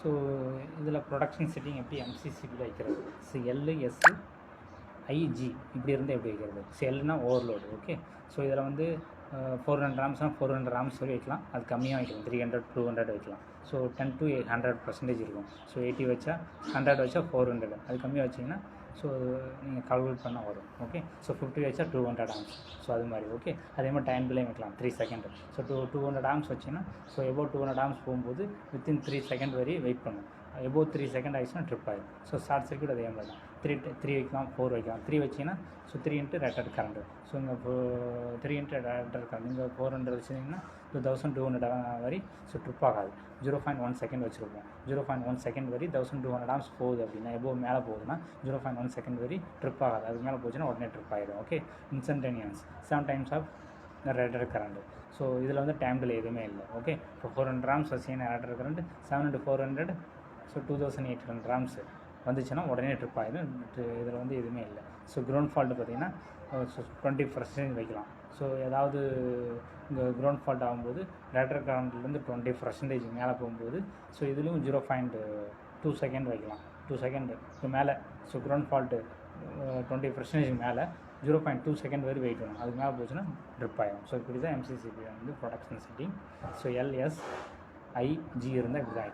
So இதில் production setting எப்படி எம்சிசிபியில் வைக்கிறது. ஸோ எல் எஸ் ஐஜி இப்படி இருந்தால் எப்படி வைக்கிறது. ஸோ எல்னா ஓவர்லோடு. ஓகே. ஸோ இதில் வந்து 400 ஆம்ஸ்னால் 400 ஆம்ஸ் வரை வைக்கலாம். அது கம்மியாக வைக்கலாம், 300 200 வைக்கலாம். ஸோ 10 to 100% இருக்கும். ஸோ 80 வச்சா 100 வச்சா 400, அது கம்மியாக வச்சிங்கன்னா ஸோ நீங்கள் கால்குலேட் பண்ணால் வரும். ஓகே. ஸோ 50 வச்சா 200 ஆம்ஸ். ஸோ அது மாதிரி. ஓகே. அதே மாதிரி டைம் டிலே வைக்கலாம் 3 செகண்ட். ஸோ 200 ஆம்ஸ் வச்சிங்கன்னா ஸோ எபோவ் 200 ஆம்ஸ் போகும்போது வித்தின் 3 செகண்ட் வரை வெயிட் பண்ணும். எபோவ் 3 செகண்ட் ஆகிடுச்சுன்னா ட்ரிப் ஆகிடும். ஸோ ஷார்ட் சர்க்யூட் அதே மாதிரி தான். 3 வைக்கலாம், 4 வைக்கலாம். 3 வச்சிங்கன்னா so 3 into rated current. So இங்கே 3 இன்ட்டு ரேட்டட் கரண்ட் நீங்கள் 400 வச்சிங்கன்னா 2200 வரை ஸோ ட்ரிப் ஆகாது. 0.1 செகண்ட் வச்சுருப்போம். 0.1 செகண்ட் வரை 1200 ஆம்ஸ் போகுது அப்படின்னா எபோவ் மேலே போகுதுன்னா 0.1 செகண்ட் வரை ட்ரிப் ஆகாது. அதுக்கு மேலே போச்சுன்னா உடனே ட்ரிப் ஆகிடும். Okay. Instantaneous 7 times of rated current. So இதில் வந்து டைம் டிலே எதுவுமே இல்லை. ஓகே. இப்போ 400 ஆம்ஸ் வச்சிங்கன்னா rated current 7 into 400 so 2800 amps வந்துச்சுன்னா உடனே ட்ரிப் ஆகிடும். இதில் வந்து எதுவுமே இல்லை. ஸோ கிரவுண்ட் ஃபால்ட்டு பார்த்தீங்கன்னா 20% வைக்கலாம். ஸோ ஏதாவது இந்த கிரவுண்ட் ஃபால்ட் ஆகும்போது ரேட்டர் கரண்ட்லேருந்து 20% மேலே போகும்போது ஸோ இதுலேயும் 0.2 செகண்ட் வைக்கலாம். 2 செகண்டுக்கு மேலே ஸோ கிரவுண்ட் ஃபால்ட்டு 20% மேலே 0.2 செகண்ட் வரை வெயிட் பண்ணணும். அதுக்கு மேலே போச்சுன்னா ட்ரிப் ஆகிடும். ஸோ இப்படி தான் எம்சிசிபி வந்து ப்ரொடக்ஷன் செட்டிங். ஸோ எல்எஸ்ஐஜி இருந்தால் இப்படி தான்